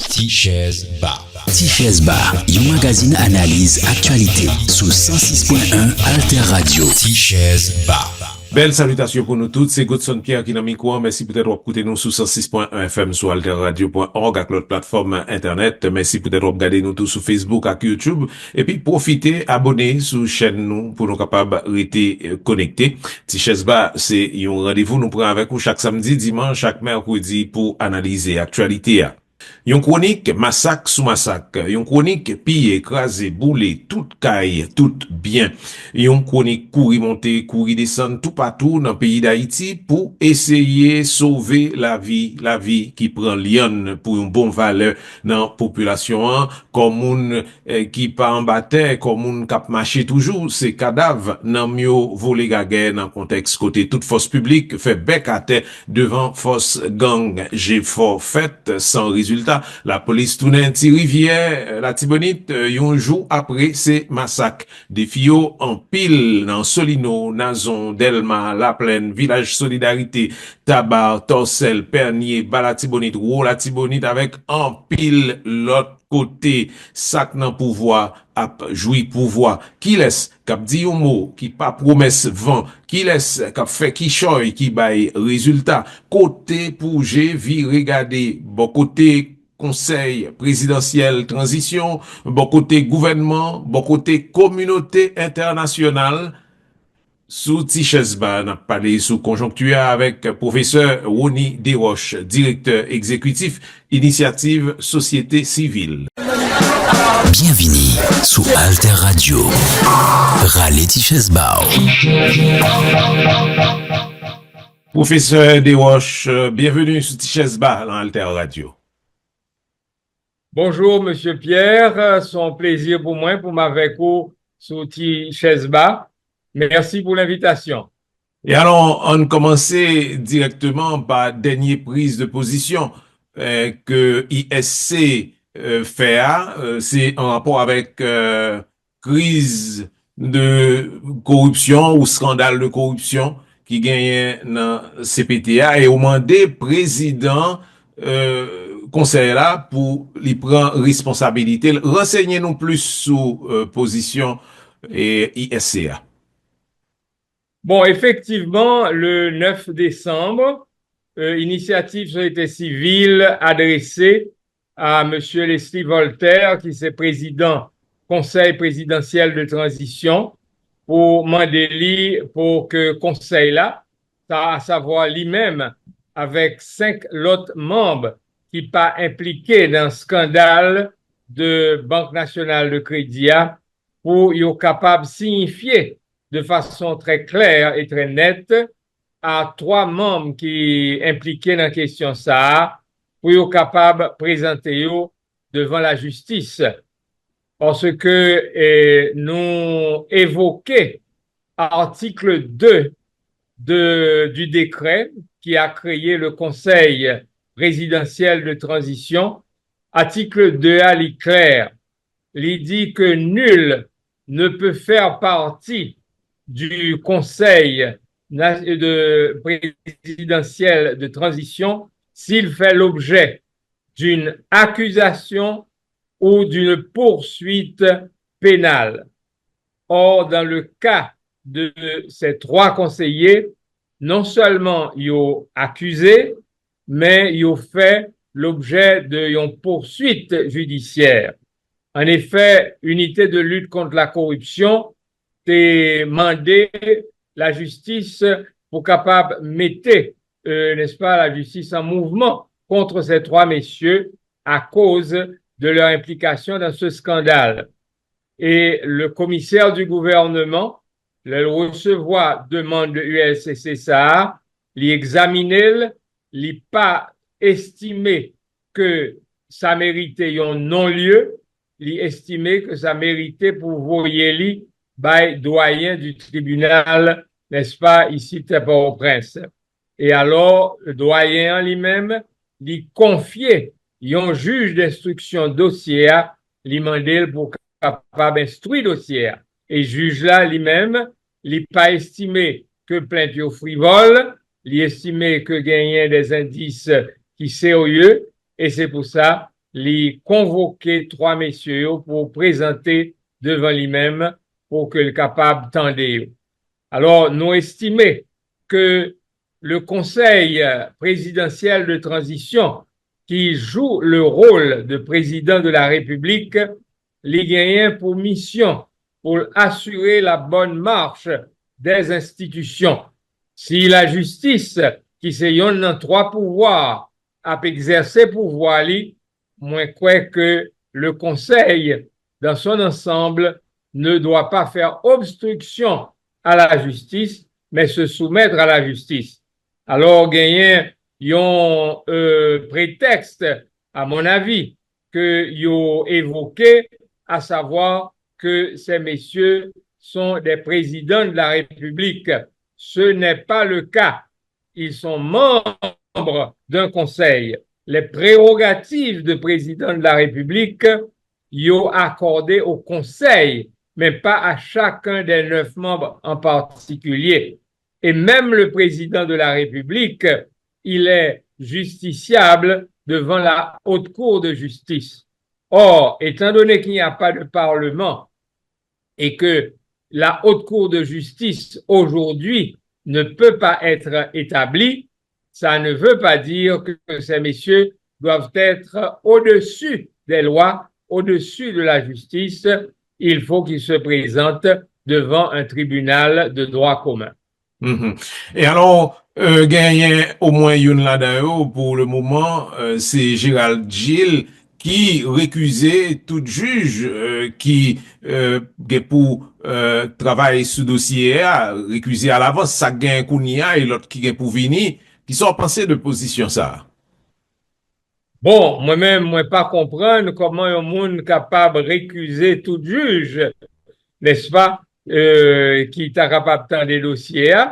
Tichèze Bar. Tichèze Bar, un magazine analyse actualité sous 106.1 Alter Radio. Tichèze Bar. Belle salutation pour nous toutes, c'est Godson Pierre qui n'a mis quoi. Merci peut-être d'écouter nous sur 106.1 FM sur alterradio.org avec notre plateforme internet. Merci peut-être de regarder nous tous sur Facebook et YouTube. Et puis profitez, abonnez sur chaîne nous pour nous capables de rester connectés. Tichèze Bar, c'est un rendez-vous nous prenons avec vous chaque samedi, dimanche, chaque mercredi pour analyser l'actualité. Yon chronique massacre sous massacre, yon chronique pille, écrasé, boulé, tout caille, tout bien. Yon chronique courir monter, courir descendre tout partout dans le pays d'Haïti pour essayer sauver la vie qui prend lion pour une bonne valeur dans la population, comme un qui pas en bataille, comme un cap marché toujours, c'est cadavre nan mieux volé gagé dans contexte côté toute force publique fait bec à terre devant force gang. J'ai fort fait sans résultat. La police tourne un petit rivière, la Tibonite, un jour après ces massacres. Des filles en pile dans Solino, Nazon, Delma, La Plaine, Village Solidarité, Tabar, Torcel, Pernier, Balatibonite, Roux-la-Tibonite avec en pile l'autre côté, sac nan pouvoir, ap joui pouvoir, qui laisse, kap di yon mot, qui pas promesse vent, qui laisse, kap fait qui choy, qui bail résultat, côté pour j'ai vi regarder, bon côté conseil présidentiel transition, bon côté gouvernement, bon côté communauté internationale. Sous Tichèze Bar, on a parlé sous conjoncture avec professeur Ronnie Desroches, directeur exécutif, initiative Société Civile. Bienvenue sous Alter Radio. Rale Tichèze Bar. Professeur Desroches, bienvenue sous Tichèze Bar dans Alter Radio. Bonjour, Monsieur Pierre. C'est un plaisir pour moi pour m'avoir sous Tichèze Bar. Merci pour l'invitation. Et alors, on commence directement par dernière prise de position que ISC fait. C'est en rapport avec crise de corruption ou scandale de corruption qui gagne dans CPTA et au mandé président conseil là pour lui prendre responsabilité. Renseignez-nous plus sous position ISCA. Bon, effectivement, le 9 décembre, initiative société civile adressée à Monsieur Leslie Voltaire, qui est président Conseil présidentiel de transition, pour Mandeli, pour que conseil là, à savoir lui-même, avec 5 autres membres qui pas impliqués dans le scandale de Banque nationale de crédit, pour être capable de signifier de façon très claire et très nette à 3 membres qui impliqués dans la question ça, pour être capable de présenter devant la justice. Parce que nous évoquons article 2 du décret qui a créé le Conseil présidentiel de transition. Article 2A, il est clair. Il dit que nul ne peut faire partie du Conseil présidentiel de transition s'il fait l'objet d'une accusation ou d'une poursuite pénale. Or, dans le cas de ces 3 conseillers, non seulement ils ont accusé, mais ils ont fait l'objet d'une poursuite judiciaire. En effet, unité de lutte contre la corruption demandé la justice pour capable mettre, n'est-ce pas, la justice en mouvement contre ces 3 messieurs à cause de leur implication dans ce scandale. Et le commissaire du gouvernement, le recevoir demande de ULCCSA, l'examiner, il pas estimé que ça méritait un non-lieu, il estimé que ça méritait pour voyer by doyen du tribunal, n'est-ce pas, ici, Port-au-Prince. Et alors, le doyen lui-même, lui confiait un juge d'instruction dossier, lui mandait pour capable instruire dossier. Et juge là lui-même, il pas estimé que plainte est frivole, il estimait que gagnait des indices qui sérieux, et c'est pour ça il convoqué trois messieurs pour présenter devant lui-même pour que le capable tendait. Alors, nous estimons que le Conseil présidentiel de transition qui joue le rôle de président de la République, les gagnants pour mission pour assurer la bonne marche des institutions. Si la justice, qui c'est yon dans trois pouvoirs, a exercé pouvoir li, moi crois que le Conseil, dans son ensemble, ne doit pas faire obstruction à la justice, mais se soumettre à la justice. Alors, gagner yon prétexte, à mon avis, que yon évoqué, à savoir que ces messieurs sont des présidents de la République. Ce n'est pas le cas. Ils sont membres d'un conseil. Les prérogatives de président de la République yon accordées au conseil, mais pas à chacun des 9 membres en particulier. Et même le président de la République, il est justiciable devant la haute cour de justice. Or, étant donné qu'il n'y a pas de parlement et que la haute cour de justice aujourd'hui ne peut pas être établie, ça ne veut pas dire que ces messieurs doivent être au-dessus des lois, au-dessus de la justice. Il faut qu'ils se présentent devant un tribunal de droit commun. Et alors, gagné au moins une là-dedans pour le moment, c'est Gérald Gilles qui récusait tout juge qui pour travailler sur dossier récusé à l'avance, ça gagne Kounia et l'autre qui gagne pour venir, qui sont pensés de position ça. Bon, moi-même, moi pas comprendre comment un monde capable de récuser tout juge, n'est-ce pas, qui est capable de tendre des dossiers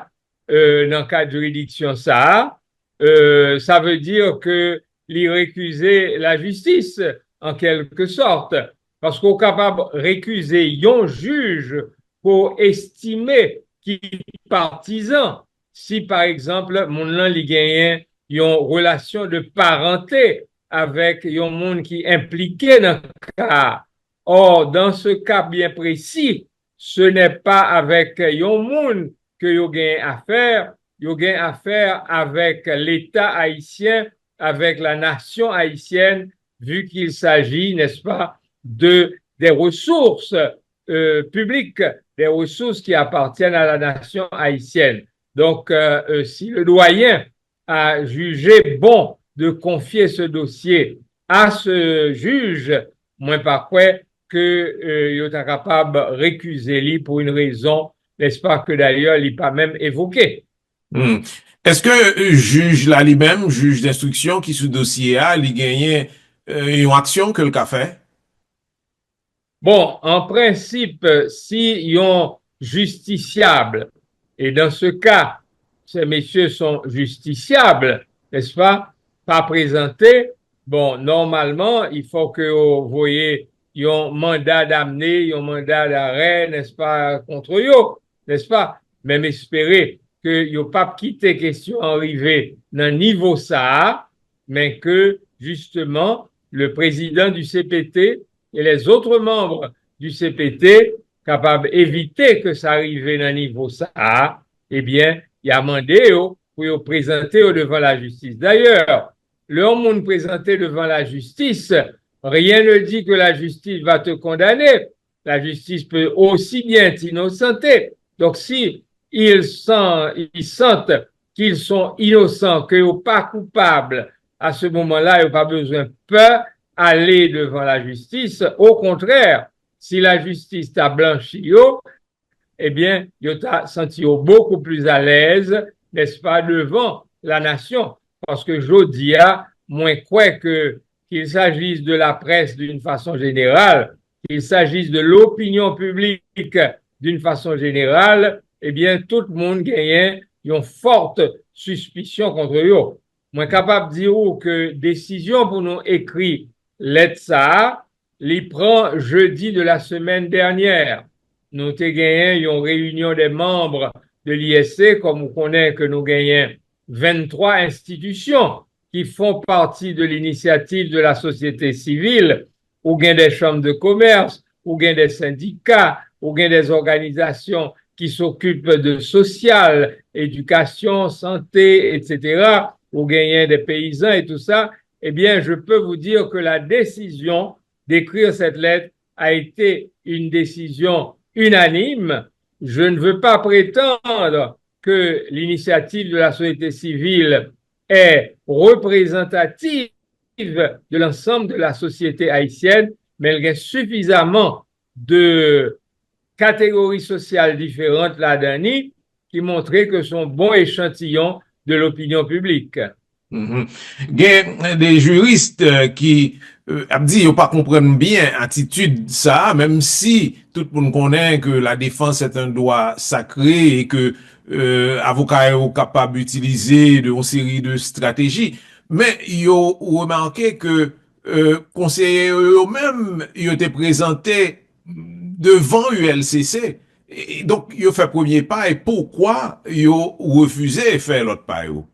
dans le cadre de juridiction ça veut dire que les récuser la justice en quelque sorte, parce qu'on est capable de récuser un juge pour estimer qu'il est partisan. Si par exemple mon nan li gagne une relation de parenté avec un monde qui est impliqué dans le cas. Or, dans ce cas bien précis, ce n'est pas avec un monde que yo gagne affaire avec l'État haïtien, avec la nation haïtienne, vu qu'il s'agit, n'est-ce pas, des ressources publiques, des ressources qui appartiennent à la nation haïtienne. Donc, si le doyen a jugé bon de confier ce dossier à ce juge, moi par quoi que il est capable de récuser lui pour une raison, n'est-ce pas, que d'ailleurs il n'est pas même évoqué. Est-ce que juge là lui-même, juge d'instruction qui sous dossier a, il gagne une action que le qu'a fait? Bon, en principe, si ils sont justiciables, et dans ce cas, ces messieurs sont justiciables, n'est-ce pas, pas présentés, bon, normalement, il faut que vous voyez, ils ont mandat d'amener, ils ont mandat d'arrêt, n'est-ce pas, contre eux, n'est-ce pas, même espérer que ils n'ont pas quitté question arrivée dans le niveau ça, mais que, justement, le président du CPT et les autres membres du CPT capables d'éviter que ça arrive dans le niveau ça, eh bien, il y a mandé pour présenter devant la justice. D'ailleurs, le monde présenté devant la justice, rien ne dit que la justice va te condamner. La justice peut aussi bien t'innocenter. Donc, si ils sentent qu'ils sont innocents, qu'ils ne sont pas coupables, à ce moment-là, ils n'ont pas besoin de peur aller devant la justice. Au contraire, si la justice t'a blanchi, eh bien, ils t'a senti beaucoup plus à l'aise, n'est-ce pas, devant la nation. Parce que je dis, moi, crois qu'il s'agisse de la presse d'une façon générale, qu'il s'agisse de l'opinion publique d'une façon générale, eh bien, tout le monde gagne une forte suspicion contre eux. Moi, capable de dire que décision pour nous écrire l'ETSA, les prend jeudi de la semaine dernière. Nous avons gagné une réunion des membres de l'ISC, comme vous connaissez que nous gagnons 23 institutions qui font partie de l'initiative de la société civile, ou bien des chambres de commerce, ou bien des syndicats, ou bien des organisations qui s'occupent de social, éducation, santé, etc., ou bien des paysans et tout ça, eh bien, je peux vous dire que la décision d'écrire cette lettre a été une décision unanime. Je ne veux pas prétendre que l'initiative de la société civile est représentative de l'ensemble de la société haïtienne, mais il y a suffisamment de catégories sociales différentes là-dedans qui montraient que sont bons échantillons de l'opinion publique. Gen des juristes qui ap di yo pas comprennent bien attitude ça, même si tout le monde connaît que la défense est un droit sacré et que avocat est capable d'utiliser une série de stratégies, mais yo remarqué que conseillers eux-mêmes yo étaient présentés devant ULCC. Et donc yo fait premier pas et pourquoi yo refusé faire l'autre pas yo?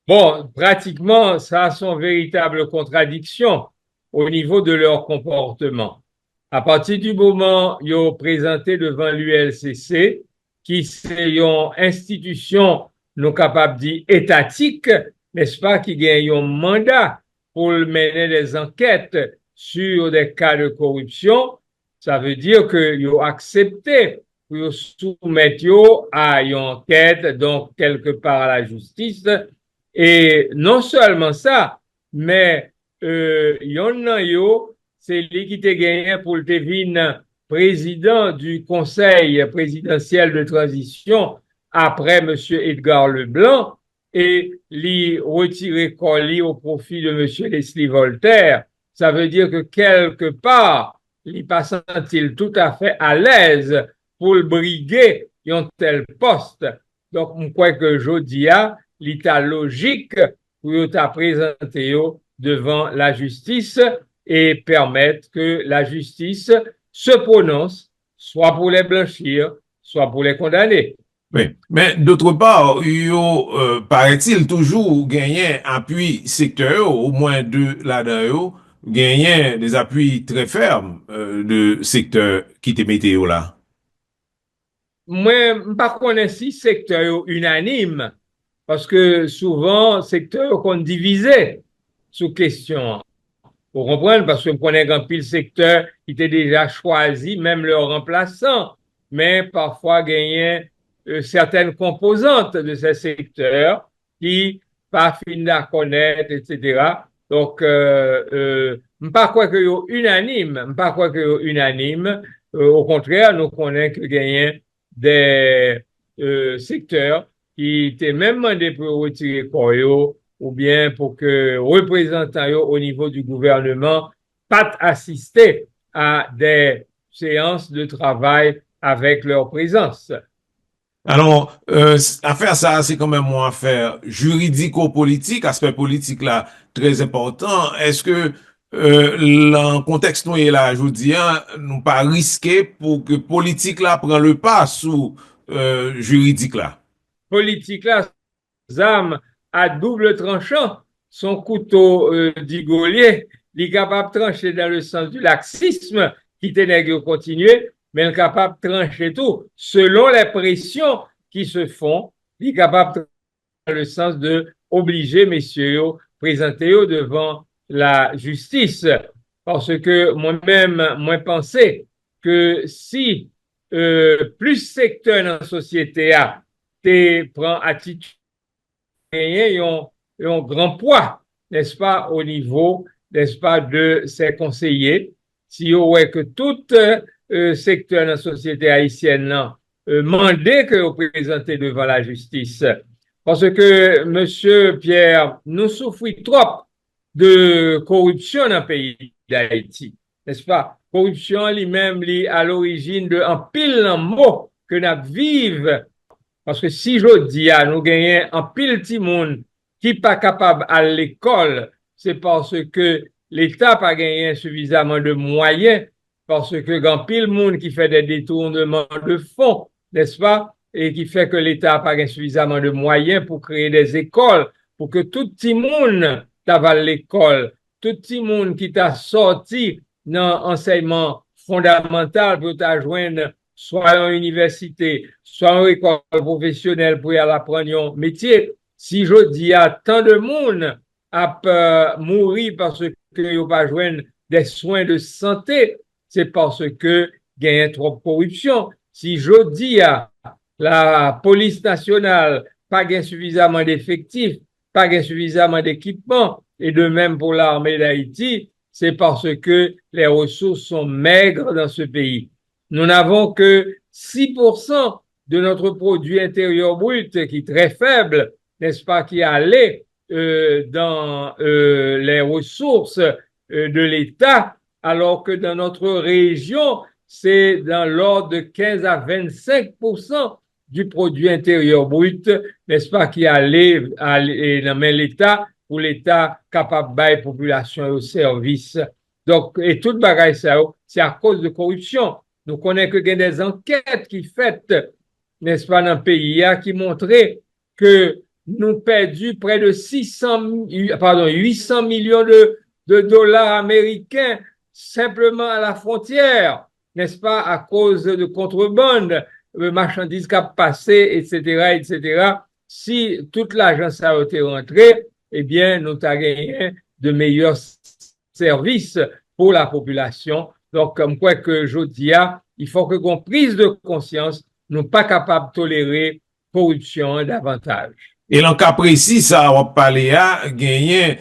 Bon, pratiquement, ça a son véritable contradiction au niveau de leur comportement. À partir du moment où ils ont présenté devant l'ULCC, qui c'est une institution non capable de dire étatique, n'est-ce pas, qui gagne un mandat pour mener des enquêtes sur des cas de corruption, ça veut dire qu'ils ont accepté pour soumettre à une enquête, donc quelque part à la justice. Et non seulement ça, mais yon nan yo, c'est lui qui te gagné pour le devine président du conseil présidentiel de transition après monsieur Edgar Leblanc et lui retirer colis au profit de monsieur Leslie Voltaire. Ça veut dire que quelque part, il pas senti tout à fait à l'aise pour le briguer un tel poste. Donc, je crois que Jodia, l'état logique pour t'a présenter devant la justice et permettre que la justice se prononce soit pour les blanchir, soit pour les condamner. Oui, mais d'autre part, yo paraît-il toujours gagné appui secteur, au moins deux là-dedans, gagné des appuis très fermes de secteur qui te météo là. Moi, pas connais si secteur unanime, parce que souvent, secteur qu'on divisait sous question. Vous comprenez? Parce que je connais qu'un pile secteur qui était déjà choisi, même leur remplaçant, mais parfois gagné certaines composantes de ces secteurs qui pas fin à connaître, etc. Donc, pas quoi que unanime, pas quoi que unanime. Au contraire, nous connaissons que gagné des secteurs qui étaient même demandés pour retirer Koyo ou bien pour que représentants au niveau du gouvernement pas assister à des séances de travail avec leur présence. Alors, affaire ça, c'est quand même une affaire juridico-politique, aspect politique là, très important. Est-ce que dans le contexte nous est là, je vous dis, nous pas risquer pour que politique là prend le pas sous juridique là? Politique là, armes à double tranchant, son couteau d'Igolier, il est capable de trancher dans le sens du laxisme, qui tenait continuer, mais il est capable de trancher tout. Selon les pressions qui se font, il est capable de trancher dans le sens de obliger messieurs présenter devant la justice. Parce que moi-même, moi pensais que si plus secteur dans la société a, prend attitude, un grand poids, n'est-ce pas, au niveau, n'est-ce pas, de ses conseillers. Si on voit que tout secteur dans la société haïtienne mandé que vous présentez devant la justice. Parce que, monsieur Pierre, nous souffrons trop de corruption dans le pays d'Haïti, n'est-ce pas? Corruption lui-même à l'origine de un pile de mots que nous vivons. Parce que si je dis à nous gagner un pile de monde qui pas capable à l'école, c'est parce que l'État pas gagné suffisamment de moyens, parce que quand pile monde qui fait des détournements de fonds, n'est-ce pas? et qui fait que l'État n'a pas suffisamment de moyens pour créer des écoles, pour que tout petit monde t'avale l'école, tout petit monde qui t'a sorti dans l'enseignement fondamental pour t'ajoindre soit en université, soit en école professionnelle pour y aller apprendre un métier. Si je dis à tant de monde a mourir parce que n'y a pas joindre des soins de santé, c'est parce que il y a trop de corruption. Si je dis à la police nationale pas suffisamment d'effectifs, pas suffisamment d'équipements, et de même pour l'armée d'Haïti, c'est parce que les ressources sont maigres dans ce pays. Nous n'avons que 6% de notre produit intérieur brut, qui est très faible, n'est-ce pas, qui allait dans les ressources de l'État, alors que dans notre région, c'est dans l'ordre de 15 à 25% du produit intérieur brut, n'est-ce pas, qui allait dans l'État, pour l'État capable de bailler la population au service. Donc, et toute bagaille ça, c'est à cause de corruption. Nous connaissons que y a des enquêtes qui faites, n'est-ce pas, dans le pays, qui montraient que nous perdu près de 800 millions de dollars américains simplement à la frontière, n'est-ce pas, à cause de contrebande, marchandises qui ont passé, etc., etc. Si toute l'argent ça a été rentré, eh bien, nous avons gagné de meilleurs services pour la population. Donc, comme quoi que je dis, il faut que qu'on prise de conscience, nous pas capables de tolérer corruption davantage. Et dans le cas précis, ça, on parle à gagner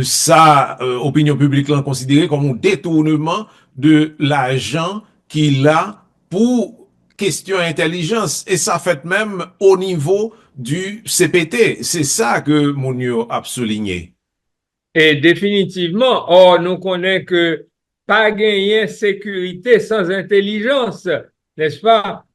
ça, opinion publique l'a considéré comme un détournement de l'argent qu'il a pour question intelligence. Et ça fait même au niveau du CPT. C'est ça que Mounio a souligné. Et définitivement, or, nous connaissons que pas gagner sécurité sans intelligence, n'est-ce pas?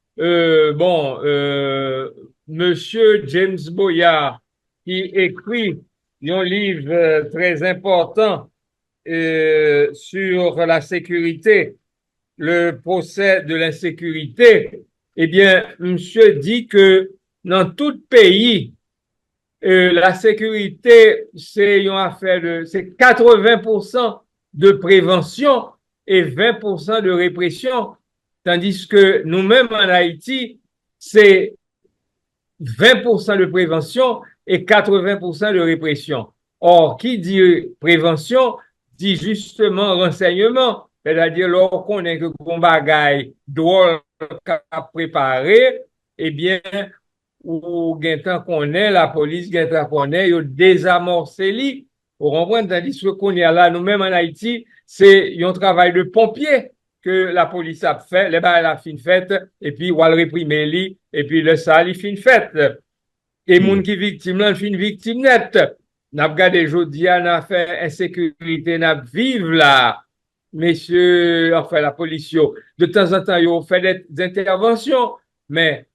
Monsieur James Boyard, qui écrit un livre très important sur la sécurité, le procès de l'insécurité, eh bien, monsieur dit que dans tout pays, la sécurité, c'est une affaire c'est 80% de prévention et 20% de répression, tandis que nous-mêmes en Haïti, c'est 20% de prévention et 80% de répression. Or, qui dit prévention, dit justement renseignement, c'est-à-dire lorsqu'on est que qu'on bagaille doit préparer, eh bien, ou gentan qu'on est, la police gentan qu'on est, yo désamorcé li. Vous comprenez, tandis que qu'on est là, nous-mêmes en Haïti, c'est un travail de pompier que la police a fait, les balles a fin fait, et puis, ou a réprimer li, et puis le ça, il fin fait. Et moun qui victime là, fin victime net. N'a regardé jodi a n'a fait insécurité, n'a vive là. Messieurs, enfin, la police, yo, de temps en temps, yo fait des interventions, mais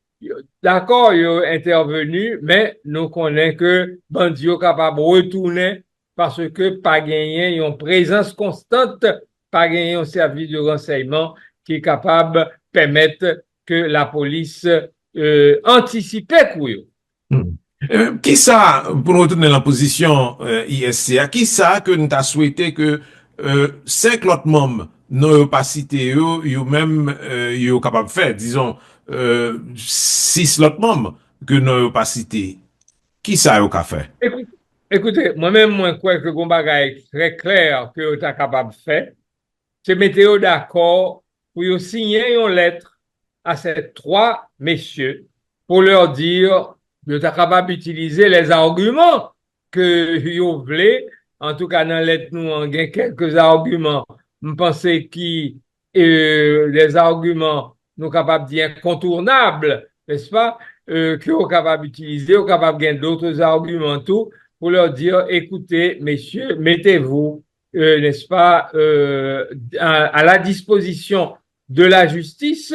d'accord, ils ont intervenu, mais nous connaissons que bandits sont capables de retourner parce que pas gagné une présence constante, pas gagné un service de renseignement qui est capable de permettre que la police anticipe pour eux. Qui ça, pour nous retourner dans la position ISCA, qui ça que nous avons souhaité que 5 autres membres n'ont pas cité eux même ils capable de faire, disons 6 autres membres que n'ont pas cité. Qui ça a fait? Écoutez, moi-même, moi, crois que Gombaga est très clair que vous êtes capable de faire, c'est mettre d'accord pour signer une lettre à ces 3 messieurs pour leur dire vous êtes capable d'utiliser les arguments que vous voulez. En tout cas, dans la lettre, nous avons quelques arguments. Je pense que les arguments, nous sommes capables de dire incontournables, n'est-ce pas? Que vous êtes capable d'utiliser, vous êtes capable de gagner d'autres arguments, tout, pour leur dire, écoutez, messieurs, mettez-vous, n'est-ce pas, à la disposition de la justice,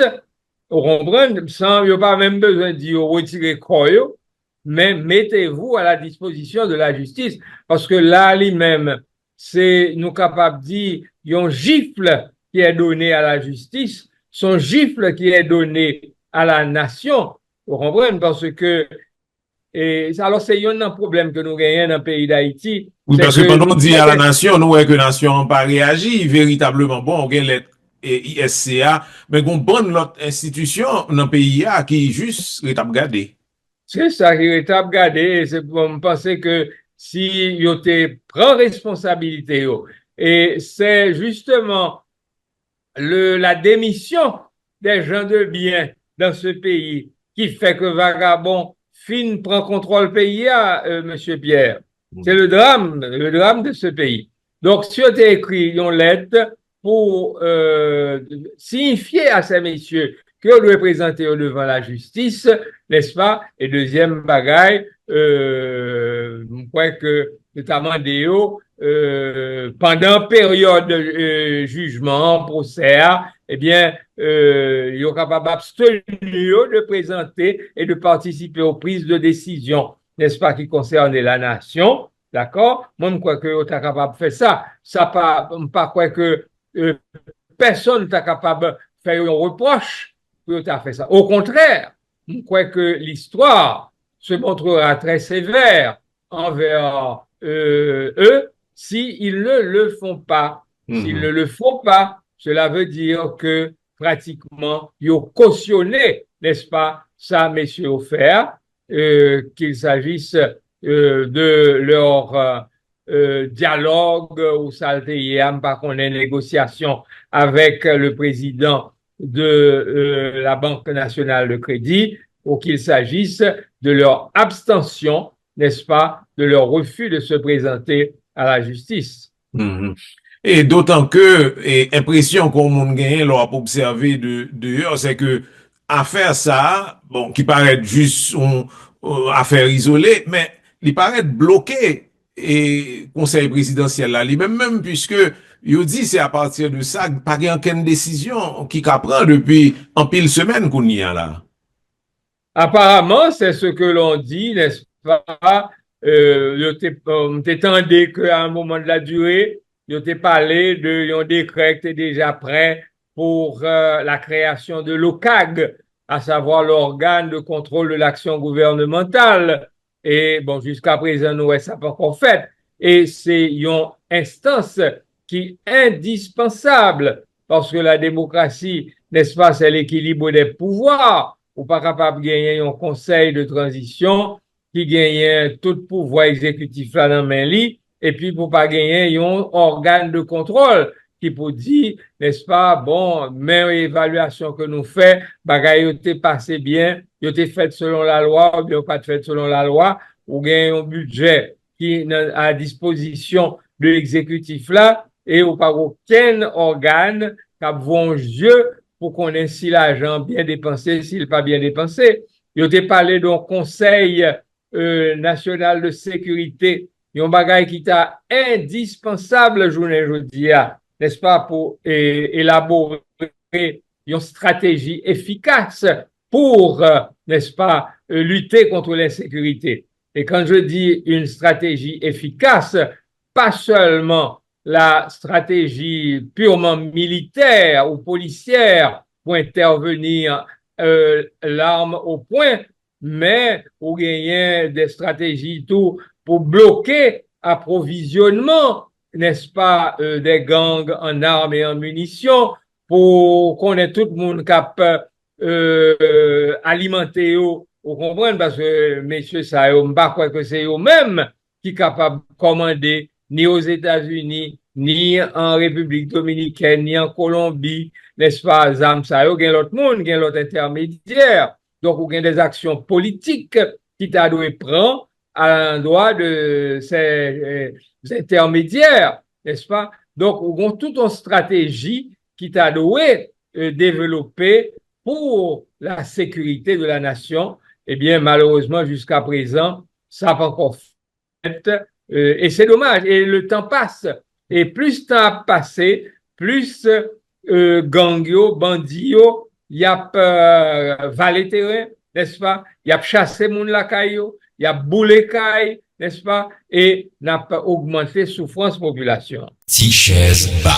au comprendre, sans, il n'y a pas même besoin de dire retirer quoi, mais mettez-vous à la disposition de la justice, parce que là, lui-même, c'est nous capables de dire, il y a un gifle qui est donné à la justice, son gifle qui est donné à la nation, Vous comprenez? Parce que, alors c'est un problème que nous gagnons dans le pays d'Haïti. Oui, c'est parce que que quand on nous- dit à la nation, nous voyons que la nation n'a pas réagi véritablement. Bon, on gagne lettre ISCA, mais on bonne l'autre institution dans le pays qui juste est à regarder. C'est ça qui est à regarder. C'est pour me penser que si yo te prend responsabilité, yo, et c'est justement la démission des gens de bien dans ce pays qui fait que Vagabond fin prend contrôle pays Monsieur Pierre. C'est le drame de ce pays. Donc, si on t'a écrit une lettre pour signifier à ces messieurs qu'on doit présenter devant la justice, n'est-ce pas? Et deuxième bagaille, je crois que notamment Déo, pendant période de jugement, procès, eh bien, ils sont capables d'abstenir de présenter et de participer aux prises de décision, n'est-ce pas, qui concernent la nation, d'accord? Moi, je crois que vous êtes capable de faire ça. Ça pas quoi que personne n'est capable de faire un reproche que vous avez fait ça. Au contraire, je crois que l'histoire se montrera très sévère envers eux s'ils ne le font pas. S'ils ne le font pas, cela veut dire que pratiquement, ils ont cautionné, n'est-ce pas, ça, messieurs offerts, qu'il s'agisse de leur dialogue ou saltéiam, par contre, les négociations avec le président de la Banque nationale de crédit, ou qu'il s'agisse de leur abstention, n'est-ce pas, de leur refus de se présenter à la justice. Et d'autant que, impression qu'on moun gagne, l'on observé dehors, c'est que, affaire ça, bon, qui paraît juste une affaire isolée, mais, il paraît bloqué, et conseil présidentiel là, même puisque, il dit c'est à partir de ça, pas qu'il y a aucune décision qui prend depuis en pile semaine qu'on y a là. Apparemment, c'est ce que l'on dit, n'est-ce pas? T'étendais qu'à un moment de la durée, il t'a parlé d'un décret qui était déjà prêt pour la création de l'OCAG, à savoir l'organe de contrôle de l'action gouvernementale. Et bon, jusqu'à présent, nous, ça n'a pas encore fait. Et c'est une instance qui est indispensable parce que la démocratie, n'est-ce pas, c'est l'équilibre des pouvoirs. Ou pas capable de gagner un conseil de transition qui gagne tout pouvoir exécutif là dans main li, et puis pour pas gagner un organe de contrôle qui pour dire, n'est-ce pas, bon, même évaluation que nous fait, bagaille yo te passé bien, yo te fait selon la loi, ou bien pas fait selon la loi, ou gagne un budget qui est à disposition de l'exécutif là, et ou pas aucun organe qui a bon jeu pour qu'on ait si l'argent bien dépensé, s'il pas bien dépensé. Il a parlé d'un conseil national de sécurité, un bagage qui est indispensable journée aujourd'hui, n'est-ce pas, pour élaborer une stratégie efficace pour, n'est-ce pas, lutter contre l'insécurité. Et quand je dis une stratégie efficace, pas seulement la stratégie purement militaire ou policière pour intervenir l'arme au point, mais pour gagner des stratégies tout pour bloquer approvisionnement, n'est-ce pas, des gangs en armes et en munitions, pour qu'on ait tout le monde capable alimenter vous comprenez, parce que messieurs ça, on ne pas croire que c'est eux-mêmes qui sont capables de commander ni aux États-Unis, ni en République dominicaine, ni en Colombie, n'est-ce pas, ça, il y a l'autre monde, il y a l'autre intermédiaire. Donc, il y a des actions politiques qui t'a dû prendre à l'endroit de ces intermédiaires, n'est-ce pas? Donc, il y a toute une stratégie qui t'a dû développer pour la sécurité de la nation. Eh bien, malheureusement, jusqu'à présent, ça n'a pas encore fait. Et c'est dommage. Et le temps passe. Et plus le temps a passé, plus gangio, bandio, il y a valet terrain, n'est-ce pas? Il y a chassé moun la caillou, il y a boulé caille, n'est-ce pas? Et n'a pas augmenté souffrance population. Tichèze Ba.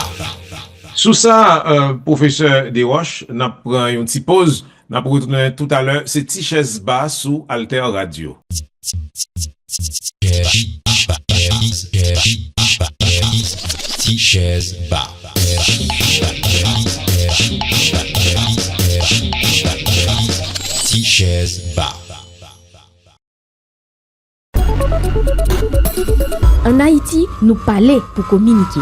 Sous ça, professeur Desroches, n'a pris une petite pause. N'a pas retourné tout à l'heure, c'est Tichès Bas sous Alter Radio. Tichès Bas. Tichès Bas. En Haïti, nous parlons pour communiquer.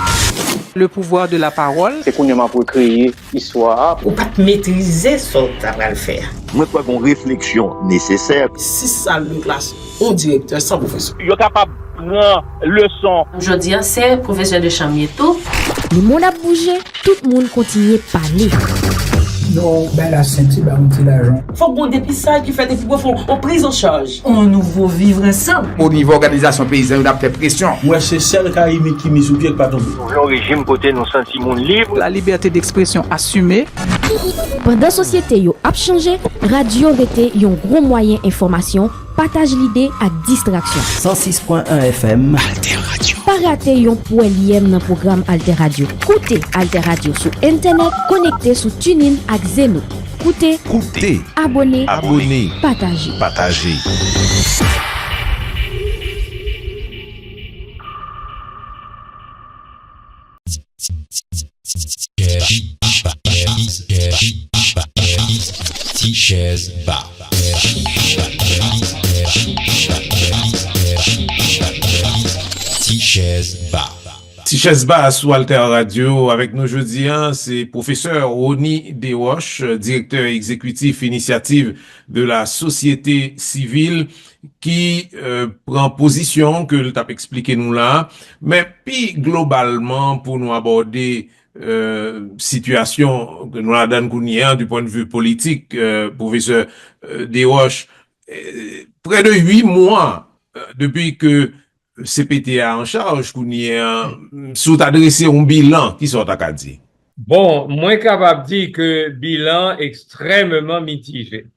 Le pouvoir de la parole. C'est qu'on a pour créer histoire. Ou pas maîtriser ce que tu vas le faire. Moi, je crois qu'on réflexion nécessaire. Si ça le classe, un directeur sans professeur. Il est capable de prendre leçon. Aujourd'hui, c'est professeur de Chamieto. Le monde a bougé, tout le monde continue à parler. Non, ben la Saint-Ti, ben on dit l'argent. Faut qu'on dépistage qui fait des pouvoirs en prise en charge. On nouveau vivre ensemble. Au niveau organisation paysanne, on a fait pression. Moi, c'est celle qui mise au pied pas tomber. Le régime côté nous sentiments libres. La liberté d'expression assumée. Pendant la société a changé, radio était un gros moyen information, partage l'idée à distraction. 106.1 FM Alter Radio. Pas rater yon pour lien dans programme Alter Radio. Écoutez Alter Radio sur internet, connecté sur TuneIn ak Zeno. Écoutez, abonnez, partagez. Tichès Bas. Tichès Bas. Tichès Bas sous Alter Radio. Avec nous jeudi, c'est professeur Rony Desroches, directeur exécutif initiative de la société civile, qui prend position que le tape expliqué nous là, mais puis globalement pour nous aborder situation que nous la donne du point de vue politique, professeur Desroches, près de 8 mois depuis que CPTA en charge, qu'on y est sous adressé un bilan qui sort à Kadi. Bon, moi capable de dire que bilan extrêmement mitigé.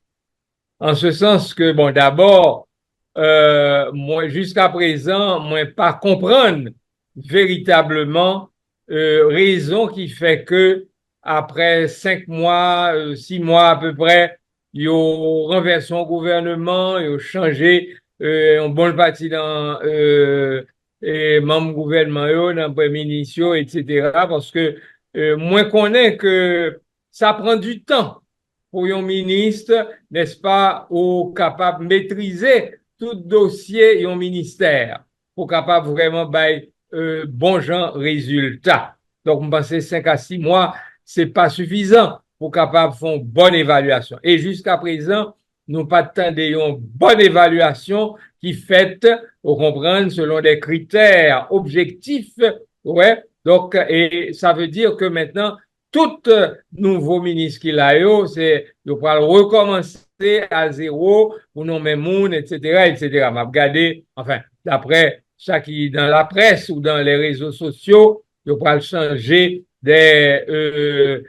En ce sens que, bon, d'abord, moi, jusqu'à présent, moi, pas comprendre véritablement raison qui fait que après 5 mois, 6 mois à peu près, ils ont renversé son gouvernement, ils ont changé en bonne partie dans membres gouvernement, dans premier ministre, etc. Parce que moi connais que ça prend du temps pour un ministre, n'est-ce pas, ou capable de maîtriser tout dossier et un ministère, pour capable vraiment bon genre résultat. Donc, je pense que 5 à 6 mois, c'est pas suffisant pour capable faire une bonne évaluation. Et jusqu'à présent, nous pas une bonne évaluation qui faite, vous comprenez, selon des critères objectifs, ouais. Donc, et ça veut dire que maintenant, tout nouveau ministre qui l'a eu, c'est, il va recommencer à zéro, pour nommer monde, etc., etc. M'a regardé, enfin, d'après ça qui dans la presse ou dans les réseaux sociaux, il va changer des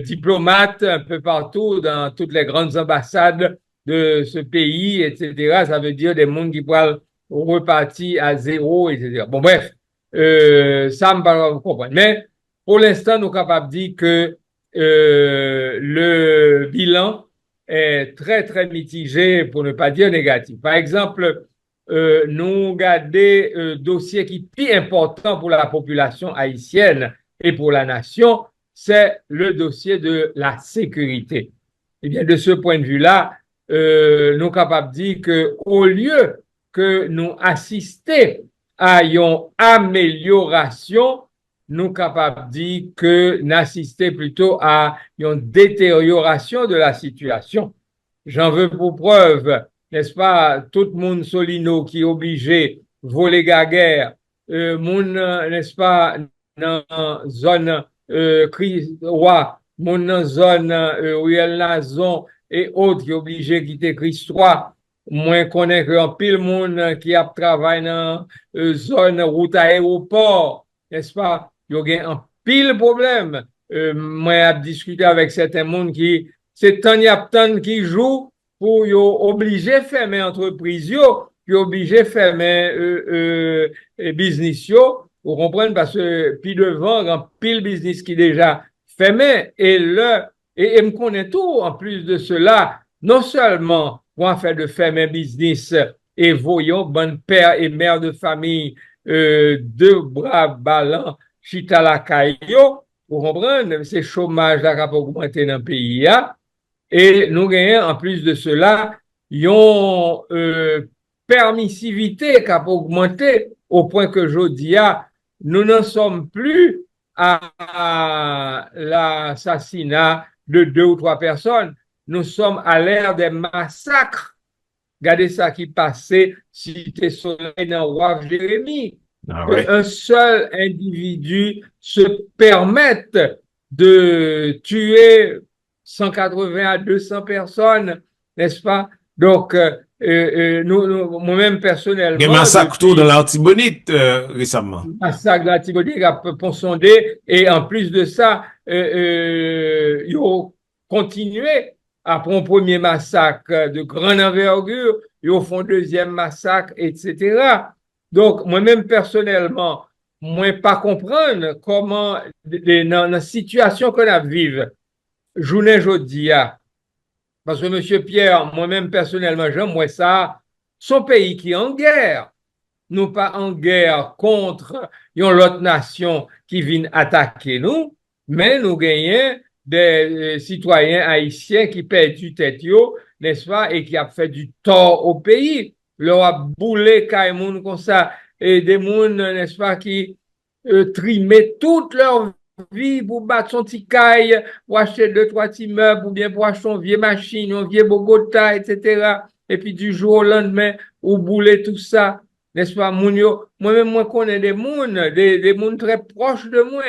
diplomates un peu partout dans toutes les grandes ambassades de ce pays, etc. Ça veut dire des mondes qui pourraient repartir à zéro, etc. Bon, bref, ça me paraît comprendre. Mais, pour l'instant, nous sommes capables de dire que le bilan est très, très mitigé, pour ne pas dire négatif. Par exemple, nous regardons dossier qui est plus important pour la population haïtienne et pour la nation, c'est le dossier de la sécurité. Eh bien, de ce point de vue-là, nous sommes capables de dire que au lieu que nous assister à une amélioration, nous sommes capables de dire que n'assister plutôt à une détérioration de la situation. J'en veux pour preuve, n'est-ce pas, tout le monde solino qui est obligé de voler gaguerre, moun, n'est-ce pas, dans zone Roi, moun dans zone Riel Nazon et autres qui est obligé de quitter Christ 3. Moi, je connais qu'un pile monde qui a travaillé dans zone route aéroport, n'est-ce pas? Il y a un pile problème. Moi, j'ai discuté avec certains monde qui, c'est tant qui joue pour y obliger fermer entreprise puis obligé fermer business yo. Vous comprenez? Parce que puis devant, un pile business qui déjà fermé et Et me connaît tout, en plus de cela, non seulement pour faire de faire un business et voyons, bonne père et mère de famille, deux bras ballants, chita la caillou, vous comprenez, c'est chômage là qui a augmenté dans le pays, hein? Et nous gagnons, en plus de cela, yon permissivité qui a augmenté au point que je dis, nous n'en sommes plus à l'assassinat de 2 ou 3 personnes. Nous sommes à l'ère des massacres. Regardez ça qui passait, Cité Soleil dans Waf Jérémie. Un seul individu se permette de tuer 180 à 200 personnes, n'est-ce pas? Donc, moi-même personnellement... Il y a un massacre dans l'Artibonite récemment. Massacre de l'Artibonite à Ponsondé, et en plus de ça, ils ont continué après un premier massacre de grande envergure, ils ont fait un deuxième massacre, etc. Donc, moi-même personnellement, moi pas comprendre comment, dans la situation qu'on a vivre, journée jeudi, parce que monsieur Pierre, moi-même personnellement, j'aime moi ça, son pays qui est en guerre, nous pas en guerre contre l'autre nation qui vient attaquer nous, mais nous gagnons des citoyens haïtiens qui perdent du tête, n'est-ce pas, et qui a fait du tort au pays. Leur a boulé Kaimoun comme ça, et des mouns, n'est-ce pas, qui trimaient toute leur vie pour battre son petit caille, pour acheter 2-3 petits meubles, ou bien pour acheter une vieille machine, une vieille Bogota, etc. Et puis du jour au lendemain, ou bouler tout ça, n'est-ce pas, moi-même, moi connais des mouns très proches de moi,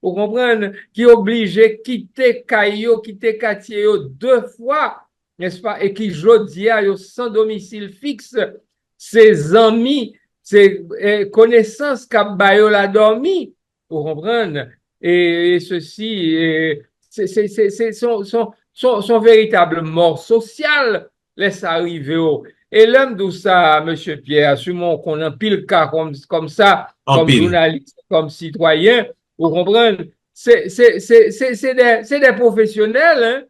vous comprenez, qui obligés quitter Caillou, quitter quartier 2 fois, n'est-ce pas, et qui jodi a sans domicile fixe, ses amis, ses connaissances qu'a bayo la dormi, vous comprenez, et ceci, c'est son véritable mort sociale, laisse arriver et l'homme d'où ça, monsieur Pierre, assumons qu'on a pile cas comme ça, comme journaliste, comme citoyen, vous comprenez, c'est des professionnels, hein,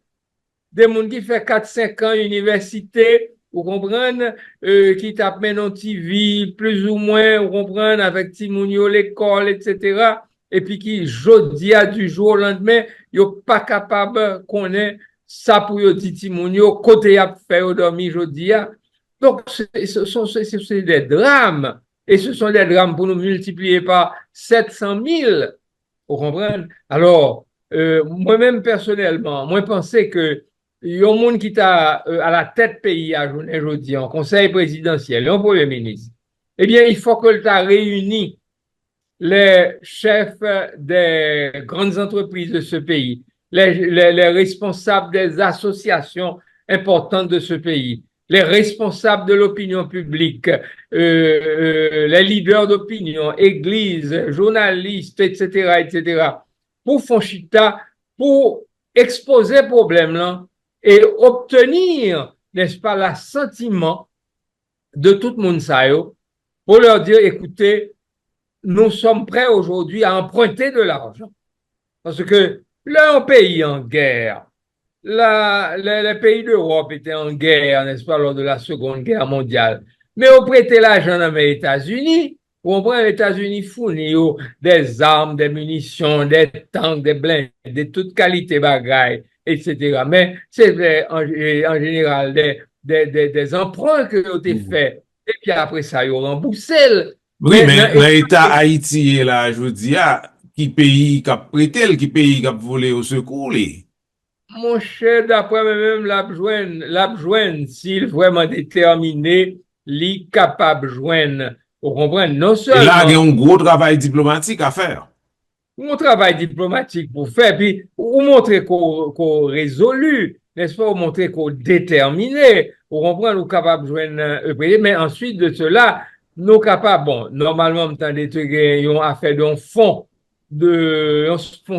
des gens qui fait 4-5 ans université, vous comprenez, qui tapent maintenant TV, plus ou moins, vous comprenez, avec Timounio, l'école, etc., et puis qui, jodi a du jour au lendemain, yo pas capable de connaître ça pour yo dit Timounio, côté a fait au dormi jodi a. Donc, ce sont des drames, et ce sont des drames pour nous multiplier par 700 000, vous comprenez? Alors, moi-même personnellement, moi pensais que il y a un monde qui t'a à la tête pays à journée aujourd'hui, en conseil présidentiel, en premier ministre. Eh bien, il faut que tu as réuni les chefs des grandes entreprises de ce pays, les responsables des associations importantes de ce pays, les responsables de l'opinion publique, les leaders d'opinion, églises, journalistes, etc., pour Fonchita, pour exposer le problème là et obtenir, n'est-ce pas, l'assentiment de tout le monde ça yo, pour leur dire, écoutez, nous sommes prêts aujourd'hui à emprunter de l'argent. Parce que là, un pays en guerre, les pays d'Europe étaient en guerre, n'est-ce pas, lors de la Seconde Guerre mondiale. Mais on prêtait l'argent dans les États-Unis. On prend les États-Unis fournit des armes, des munitions, des tanks, des blindés, de toute qualité bagaille, etc. Mais c'est en général des emprunts qui ont été faits. Et puis après ça, ils ont remboursé. Oui, mais l'État Haïti, là, je vous dis, qui pays qui a prêté, qui pays qui a volé au secours, Mon cher, d'après moi-même, l'abjoine, s'il vraiment déterminé, li capable de joindre, vous comprenez, non seulement... Et là, il y a un gros travail diplomatique à faire. Un travail diplomatique pour faire, puis, vous montrer qu'on résolu, n'est-ce pas, vous montrer qu'on déterminé, vous comprenez, nous capable de joindre, mais ensuite de cela, nous capables, bon, normalement, on a fait un fonds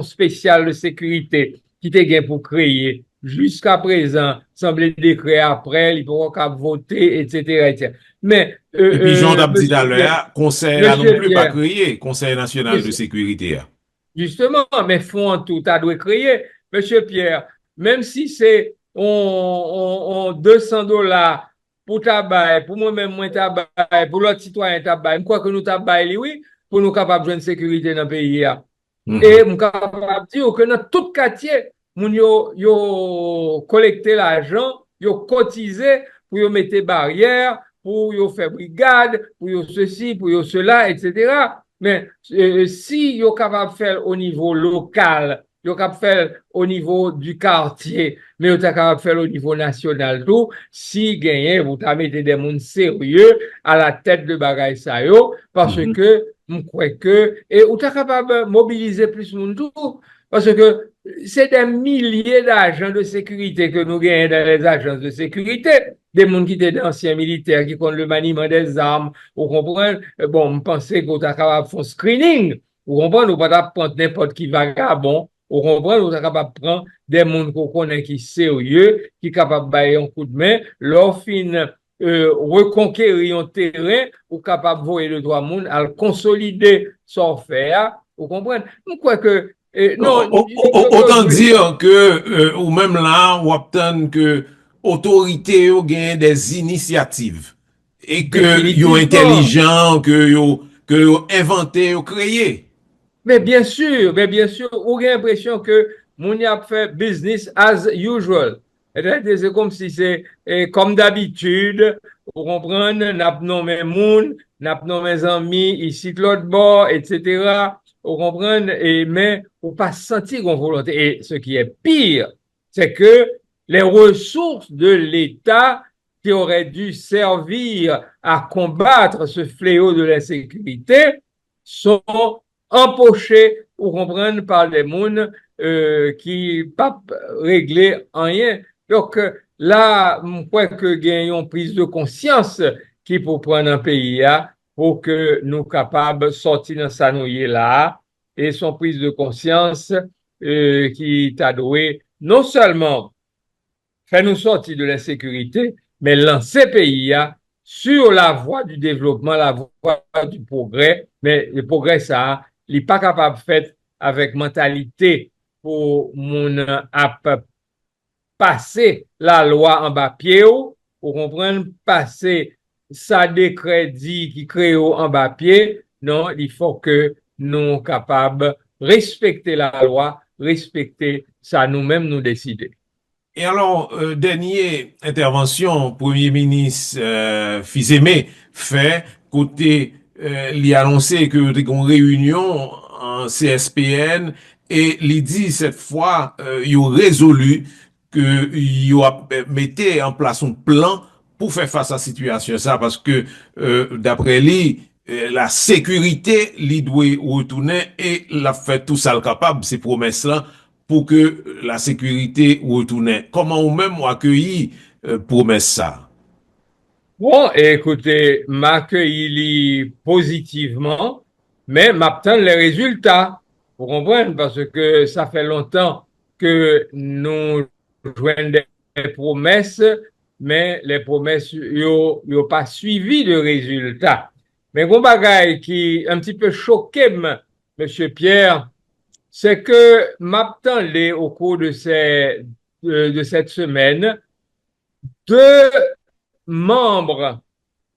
spécial de sécurité qui était gain pour créer. Jusqu'à présent, semblait décret après, il pourra qu'à voter, etc. Mais, et puis, Jean d'Abdi d'Alea, conseil n'a non plus pas créé, Conseil national de sécurité. Justement, mais fonds en tout, a dû créer. Monsieur Pierre, même si c'est on $200 pour tabac, pour moi-même, moi tabac, pour l'autre citoyen tabac, je crois que nous tabac, oui, pour nous capables de jouer une sécurité dans le pays. Et je suis capable de dire que dans tout quartier, moun yo collecté l'argent, yo cotisé pour yo mettre barrières, pour yo faire brigade, pour yo ceci, pour yo cela, etc. Mais si yo capable de faire au niveau local, yo capable de faire au niveau du quartier, mais yo capable de faire au niveau national tout, si gagné, vous mettez des moun sérieux à la tête de bagay sa yo, parce que je crois que, et ou t'es capable de mobiliser plus de monde tout, parce que c'est des milliers d'agents de sécurité que nous gagnons dans les agences de sécurité, des gens qui étaient d'anciens militaires, qui connaissent le maniement des armes, vous comprenez? Bon, je pensais qu'on était capable de faire un screening, vous comprenez? Nous ne pouvons pas prendre n'importe qui vagabond, vous comprenez? Nous sommes capables de prendre des gens qu'on connaît qui sont sérieux, qui sont capables de bailler un coup de main, leur fin reconquérir un terrain ou capable de voyer le droit monde à le consolider sans faire. Vous comprenez? Je crois que non, autant dire que ou même là on obtient que autorité ont gagné des initiatives et que yo intelligent que yo inventé yo créé. Mais bien sûr, on a l'impression que moun y a fait business as usual. C'est comme si c'est comme d'habitude, vous comprenez, n'a nommé moun, n'a nommé amis, ici de l'autre bord, etc. Vous comprenez, mais on pas sentir qu'on volonté. Et ce qui est pire, c'est que les ressources de l'État qui auraient dû servir à combattre ce fléau de l'insécurité sont empochées, vous comprenez, par les mounes qui pas régler rien. Donc là, je crois que gagnons prise de conscience qui pour prendre un pays là, pour que nous capables de sortir dans sa nouille là, et son prise de conscience qui t'a doué non seulement faire nous sortir de l'insécurité, mais lancer pays là sur la voie du développement, la voie du progrès. Mais le progrès ça, il n'est pas capable de faire avec mentalité pour mon passer la loi en bas pied, pour comprendre, passer ça décrédit qui crée en bas pied. Non, il faut que nous sommes capables de respecter la loi, respecter ça nous-mêmes nous décider. Et alors, dernière intervention, Premier ministre Fils-Aimé fait côté il a annoncé que il y a une réunion en CSPN et il dit cette fois il a résolu que il a metté en place un plan pour faire face à la situation ça parce que d'après lui la sécurité lui doit retourner et l'a fait tout ça le capable ces promesses là pour que la sécurité retourne. Comment ou même accueilli promesse ça? Bon, écoutez, m'accueilli positivement, mais m'attend les résultats. Vous comprenez? Parce que ça fait longtemps que nous jouons des promesses, mais les promesses y'ont pas suivi de résultats. Mais bon bagay qui un petit peu choqué, Monsieur Pierre, c'est que m'attendais au cours de cette semaine deux membres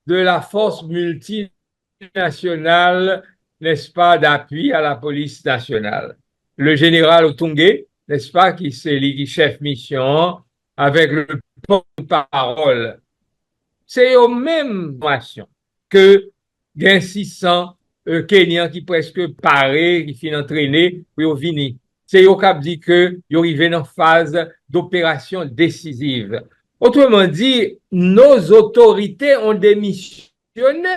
de la force multinationale, n'est-ce pas, d'appui à la police nationale. Le général Otunge, n'est-ce pas, qui c'est lui qui chef mission, avec le porte-parole. C'est aux mêmes informations que gain 600 Kenyans qui presque paré, qui finissent entraîner pour venir. C'est eux qui dit que ils arrivent en phase d'opération décisive. Autrement dit, nos autorités ont démissionné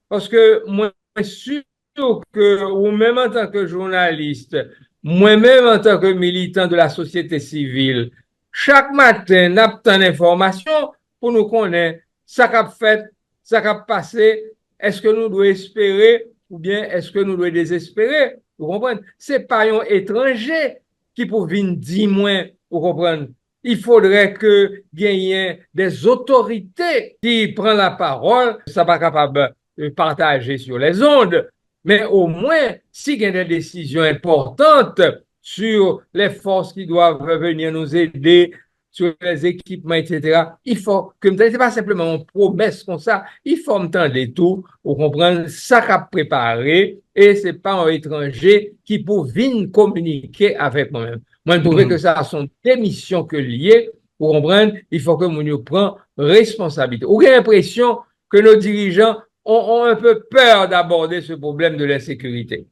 parce que moi, je suis sûr que, ou même en tant que journaliste, moi-même en tant que militant de la société civile, chaque matin, nous avons une information pour nous connaître ça qu'a fait, ça qu'a passé, est-ce que nous devons espérer ou bien est-ce que nous devons désespérer? Vous comprenez? C'est pas un étranger qui peut venir dire moins, vous comprenez? Il faudrait que gagne des autorités qui prennent la parole, ça pas capable de partager sur les ondes, mais au moins, s'il y a des décisions importantes, sur les forces qui doivent venir nous aider, sur les équipements, etc. Il faut que ce n'est pas simplement une promesse comme ça, il faut entendre tout pour comprendre ça qu'a préparé et c'est pas un étranger qui peut venir communiquer avec moi-même. Moi, je trouve que ça sont des missions que liées pour comprendre, il faut que nous prenions responsabilité. Ou j'ai l'impression que nos dirigeants ont un peu peur d'aborder ce problème de l'insécurité.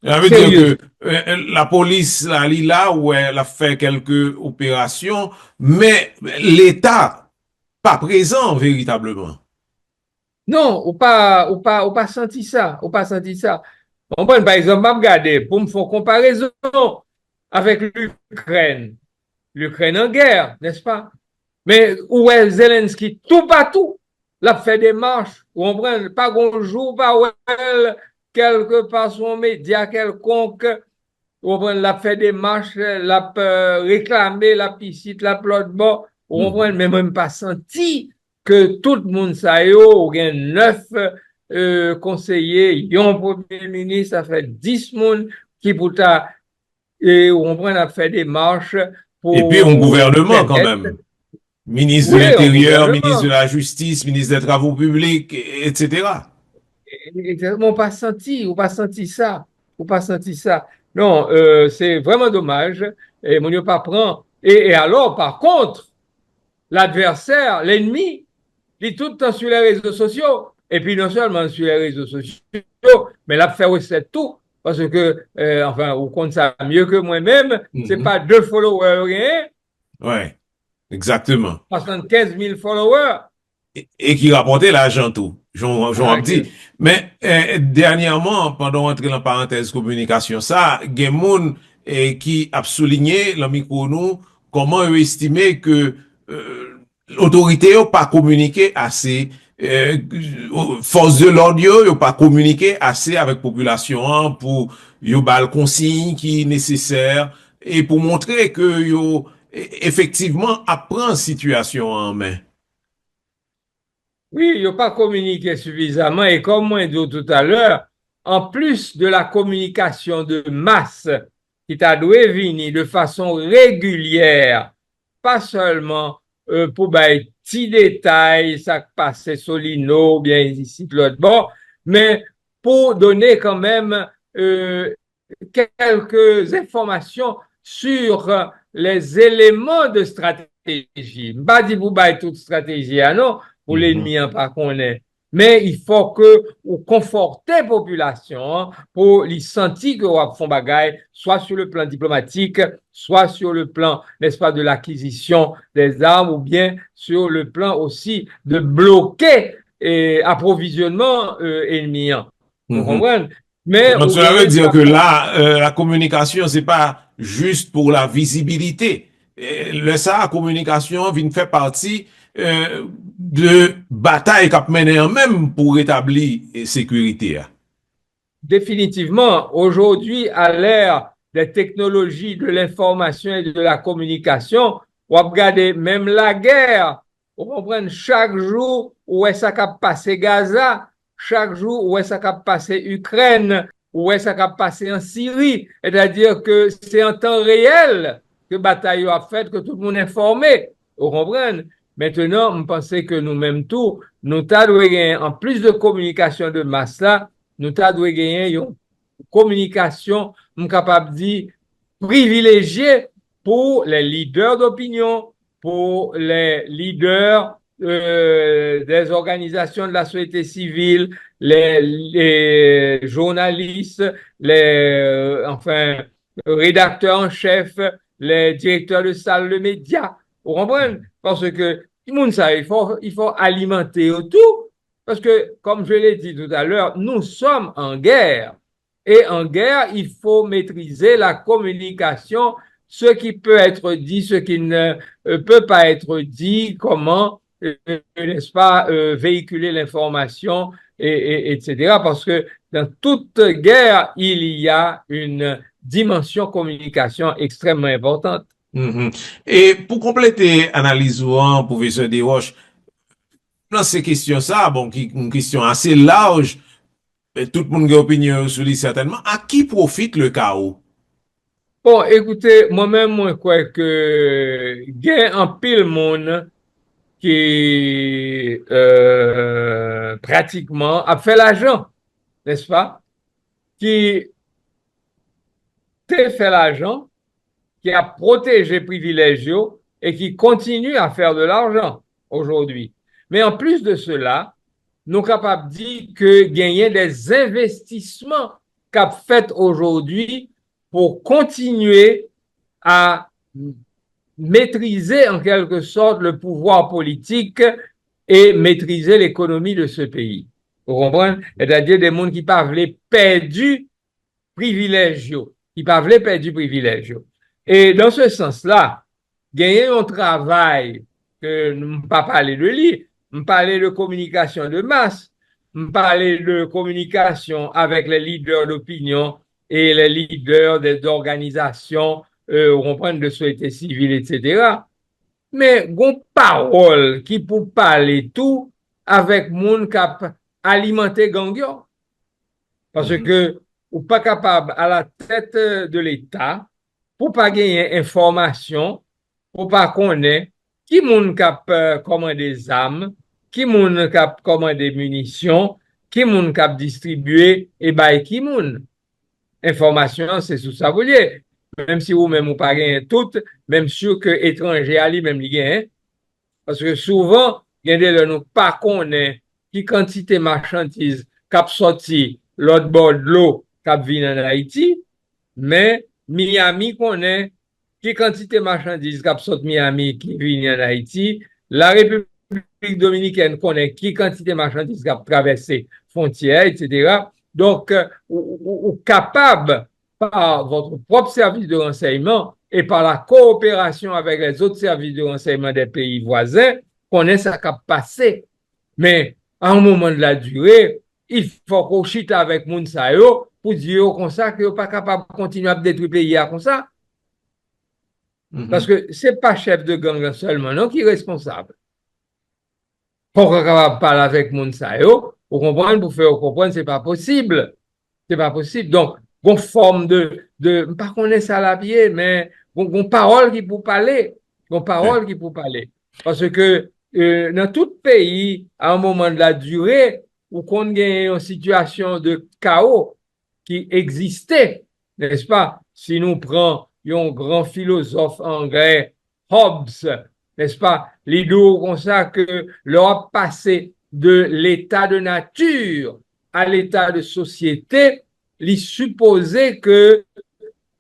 Ça veut dire que la police, là où elle a fait quelques opérations, mais l'État pas présent véritablement. Non, ou pas senti ça, ou pas senti ça. On prend par exemple, m'a regardé pour me faire comparaison avec l'Ukraine. L'Ukraine en guerre, n'est-ce pas? Mais où est Zelensky tout partout? L'a fait des marches, on prend pas grand jour, pas où elle quelque part son média quelconque, on l'a fait des marches, l'a réclamé la piscine, la plot bon, on prend même pas senti que tout le monde ça yo, ou gen 9 conseillers, yon premier ministre, ça fait 10 moun qui pour ta et on prend l'a fait des marches pour et puis un gouvernement quand même. Ministre de l'Intérieur, ministre de la Justice, ministre des Travaux publics, etc. Exactement, on pas senti ça. Non, c'est vraiment dommage. Et mon pas prend. Et alors, par contre, l'adversaire, l'ennemi, il est tout le temps sur les réseaux sociaux. Et puis, non seulement sur les réseaux sociaux, mais là, faire aussi tout. Parce que, enfin, vous comptez ça mieux que moi-même. C'est pas 2 followers, rien. Ouais, exactement. 75 000 followers. Et qui rapportait l'argent tout. J'en dit. Mais dernièrement, pendant entrer dans parenthèse communication, ça, il y a des gens qui a souligné dans le micro nous comment ils estimaient que l'autorité n'a pas communiqué assez, force de l'ordre n'a pas communiqué assez avec la population pour y le consigne qui est nécessaire et pour montrer que yo effectivement apprend situation en main. Oui, il n'a pas communiqué suffisamment et comme moi dit tout à l'heure, en plus de la communication de masse qui t'a dû venir de façon régulière, pas seulement pour des petits détails, ça passait Solino, bien ici, l'autre bord, mais pour donner quand même quelques informations sur les éléments de stratégie. Pas dit vous toute stratégie, non, pour l'ennemi, pas qu'on est. Mais il faut que vous confortez la population pour les sentir que vous font bagaille, soit sur le plan diplomatique, soit sur le plan, n'est-ce pas, de l'acquisition des armes, ou bien sur le plan aussi de bloquer approvisionnement ennemi. Vous comprenez? Mais donc, cela veut dire que là, la communication, c'est pas juste pour la visibilité. La communication vient faire partie de bataille qu'a mené en même pour rétablir la sécurité. Définitivement, aujourd'hui, à l'ère des technologies de l'information et de la communication, on va regarder même la guerre, on comprend chaque jour où est-ce qu'a passé Gaza, chaque jour où est-ce qu'a passé Ukraine, où est-ce qu'a passé en Syrie, c'est-à-dire que c'est en temps réel que bataille a fait, que tout le monde est informé, vous comprenez? Maintenant, je pense que nous-mêmes tout, nous devons gagner, en plus de communication de masse là, nous devons gagner une communication, je suis capable de dire, privilégiée pour les leaders d'opinion, pour les leaders des organisations de la société civile, les journalistes, les rédacteurs en chef, les directeurs de salles de médias. Vous comprenez? Parce que il faut alimenter autour. Parce que, comme je l'ai dit tout à l'heure, nous sommes en guerre. Et en guerre, il faut maîtriser la communication, ce qui peut être dit, ce qui ne peut pas être dit, comment, n'est-ce pas, véhiculer l'information, etc. Parce que dans toute guerre, il y a une dimension communication extrêmement importante. Et pour compléter l'analyse professeur Desroches, dans ces questions ça, bon, une question assez large, tout le monde a opinion sur lui certainement. À qui profite le chaos? Bon, écoutez, moi-même, moi, crois que gain en pile monde qui pratiquement a fait l'argent, n'est-ce pas? Qui a fait l'argent, qui a protégé privilégiés et qui continue à faire de l'argent aujourd'hui. Mais en plus de cela, nous sommes capables de dire que gagner des investissements qu'a fait aujourd'hui pour continuer à maîtriser en quelque sorte le pouvoir politique et maîtriser l'économie de ce pays. Vous comprenez? C'est-à-dire des gens qui parlent perdu privilèges, qui parlent perdu privilèges. Et dans ce sens-là, gagner un travail que nous ne pas parler de lui, nous parler de communication de masse, nous parler de communication avec les leaders d'opinion et les leaders d'organisations, on comprend de société civile, etc. Mais gon parole qui pour parler tout avec moun cap alimenter gangyo. Parce que ou pas capable à la tête de l'État pour pas gagner information, pour pas connaître qui moun cap commander des armes, qui moun cap commander des munitions, qui moun cap distribuer et bay qui moun. Information, c'est sous ça vous dire. Même si vous même ou pas gagner tout, même sûr que étranger ali même li gagne. Parce que souvent, il y a des nous pas connaît qui quantité marchandises cap sorti l'autre bord de l'eau cap vient en Haïti, mais Miami connaît qui quantité marchandises cap sorti Miami qui vient en Haïti, la République dominicaine connaît qui quantité marchandises cap traverser frontières, etc. Donc, ou capable par votre propre service de renseignement et par la coopération avec les autres services de renseignement des pays voisins, connaît ça qui a passé. Mais, à un moment de la durée, il faut qu'on chite avec Mounsayo pour dire comme ça qu'il n'est pas capable de continuer à détruire le pays comme ça. Parce que c'est pas chef de gang seulement, non, qui est responsable. Pour qu'on capable de parler avec Mounsayo, pour comprendre, pour faire comprendre, c'est pas possible. C'est pas possible. Donc, une forme pas qu'on est salarié, mais une parole qui pour parler. Une parole qui pour parler. Parce que, dans tout pays, à un moment de la durée, où qu'on gagne une situation de chaos qui existait, n'est-ce pas? Si nous prenons un grand philosophe anglais, Hobbes, n'est-ce pas? L'idée comme ça que l'Europe passé de l'état de nature à l'état de société, il supposait que,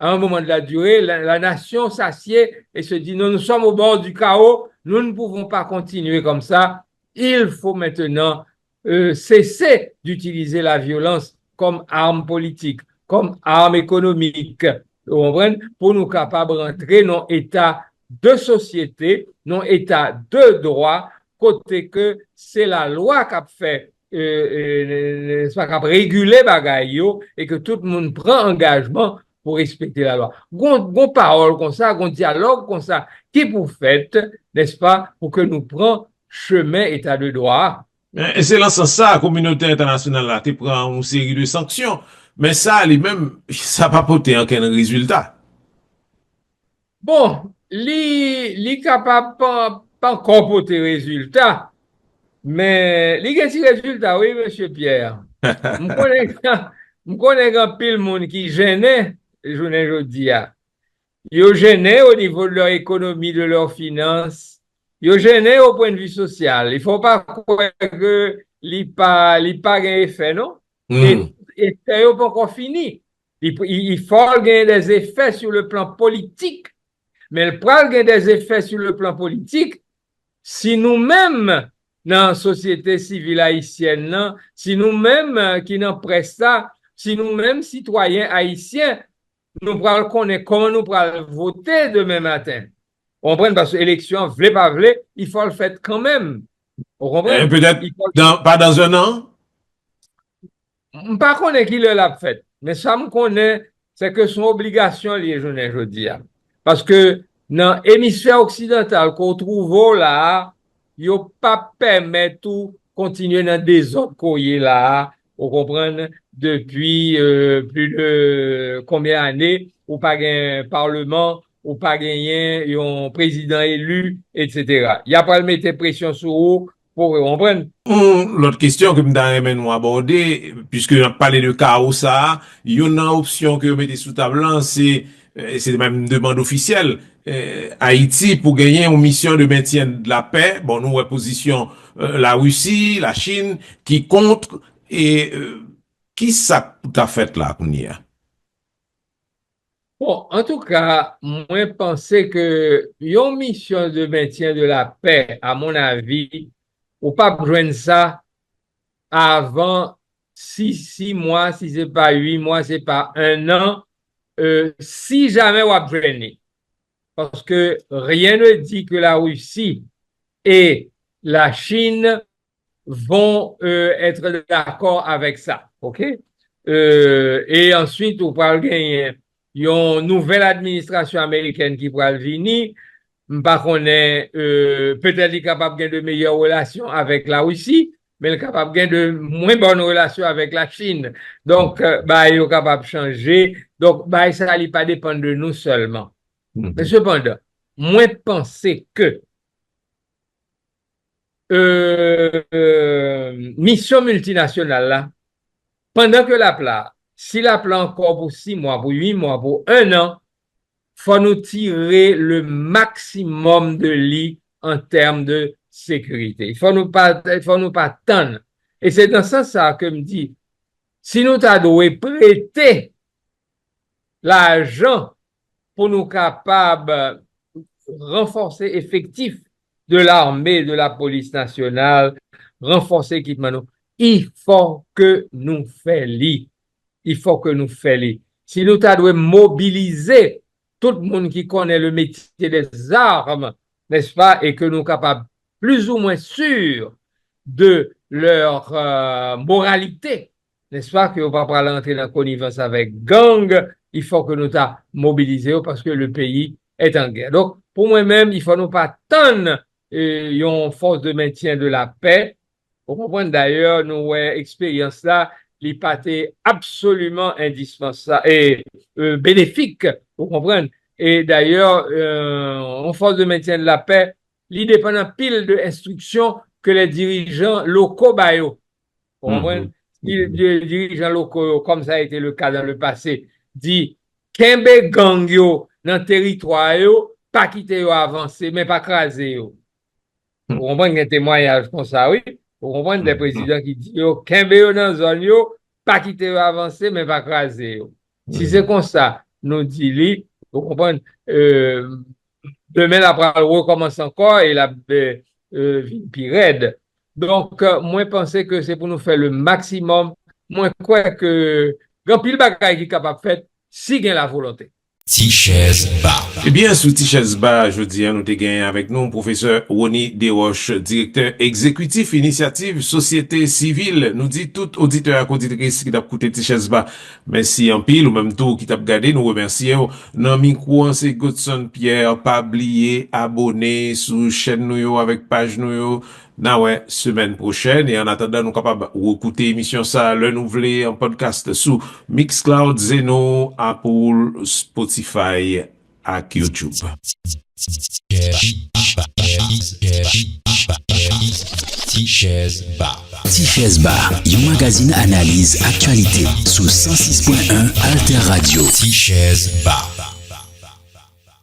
à un moment de la durée, la nation s'assied et se dit, nous sommes au bord du chaos, nous ne pouvons pas continuer comme ça, il faut maintenant cesser d'utiliser la violence comme arme politique, comme arme économique, vous comprenez, pour nous capables de rentrer dans l'état de société, dans l'état de droit, côté que c'est la loi qui a fait qui a régulé bagaille et que tout le monde prend engagement pour respecter la loi. Gon parole comme ça, gon dialogue comme ça, qui pour fait, n'est-ce pas, pour que nous prenions chemin état de droit. Et c'est dans ce sens ça, la communauté internationale là, tu prend une série de sanctions, mais ça, lui-même, ça n'a pas porté aucun résultat. Bon, li capable pas encore porter résultat, mais li gen si résultat, oui, monsieur Pierre. M'connais un pile monde qui gênait, journée jodi a. Yo gêné au niveau de leur économie, de leurs finances. Yo gêné au point de vue social. Il faut pas croire que li pas gain effet, non? Et ça yo pas encore fini. Il faut gagner des effets sur le plan politique. Mais le pral gagner des effets sur le plan politique si nous-mêmes dans la société civile haïtienne, non? Si nous-mêmes qui n'en presse ça, si nous-mêmes citoyens haïtiens, nous pral connaître comment nous pral voter demain matin. On comprend parce que l'élection, vle pas vle, il faut le faire quand même. On comprend? Peut-être pas dans un an? Pas connaît qui l'a fait, mais ça me connaît, c'est que son obligation liée journée jeudi. Parce que dans l'hémisphère occidental qu'on trouve là, yo pas permettre tout continuer dans des autres courriers là, vous comprenez, depuis plus de combien d'années, ou pas un parlement, ou pas gagné un président élu, etc. Il n'y a pas de mettre pression sur vous pour comprendre. L'autre question que m'aimerais nous aborder, puisque on a parlé de chaos ça, il y a une option que vous mettez sous table, c'est même une demande officielle. Haïti pour gagner une mission de maintien de la paix, bon nous position la Russie, la Chine qui contre et qui ça tout à fait là qu'on y a. Bon, en tout cas, moi pensais que une mission de maintien de la paix, à mon avis, ou pas joindre ça avant 6 mois, si c'est pas 8 mois, c'est pas 1 an, si jamais on a joindre. Parce que rien ne dit que la Russie et la Chine vont être d'accord avec ça, ok? Et ensuite, on va gagner une nouvelle administration américaine qui va venir. Par contre, peut-être est capable de meilleures relations avec la Russie, mais il est capable de moins bonnes relations avec la Chine. Donc, il est capable de changer. Donc, ça ne pas dépendre de nous seulement. Mais cependant, moi, penser que mission multinationale là, pendant que la plan, si la plan encore pour 6 mois, pour 8 mois, pour 1 an, faut nous tirer le maximum de lits en termes de sécurité. Il faut nous pas tendre. Et c'est dans ce sens que me dit, si nous t'avons prêter l'argent pour nous capables renforcer effectif de l'armée, de la police nationale, renforcer l'équipement, il faut que nous fassions. Il faut que nous fassions. Si nous devons mobiliser tout le monde qui connaît le métier des armes, n'est-ce pas, et que nous sommes capables, plus ou moins sûrs de leur moralité, n'est-ce pas, qu'on va pas rentrer dans la connivence avec gang, il faut que nous t'as mobilisé parce que le pays est en guerre. Donc, pour moi-même, il faut nous pas attendre une force de maintien de la paix. Vous comprenez d'ailleurs, nous expérience là, il pas absolument indispensable et bénéfique. Vous comprenez? Et d'ailleurs, une force de maintien de la paix, il dépend d'un pile de instructions que les dirigeants locaux baillent. Vous comprenez? Les dirigeants locaux, comme ça a été le cas dans le passé, dit Kembe gang yo dans le territoire yo, pas quitter yo avancer, mais pas craser yo. Vous comprenez un témoignage comme ça, oui? Vous comprenez des présidents qui disent yo, Kembe yo dans zone yo, pas quitter yo avancer, mais pas craser yo. Si c'est comme ça, nous dit vous comprenez, demain après on recommence encore et la vie pire. Donc, moi, je pense que c'est pour nous faire le maximum. Moi, je crois que grand pile bagaille qui est capable de faire si il y a la volonté. Tichèze Bar. Eh bien, sous Tichèze Bar, je dis à nous te gagner avec nous, professeur Ronnie Desroches, directeur exécutif initiative société civile. Nous dit tout auditeur et auditrice qui t'a écouté Tichèze Bar. Merci en pile, ou même tout qui t'a regardé, nous remercions. Nan micro, c'est Godson Pierre, pas oublier, abonner sous chaîne nous avec page nous semaine prochaine. Et en attendant, nous capables d'écouter émission ça, le nouvelé en podcast sous Mixcloud, Zeno, Apple, Spotify, à YouTube. Tichèze Bar. Tichèze Bar, un magazine analyse actualité sous 106.1 Alter Radio. Tichèze Bar.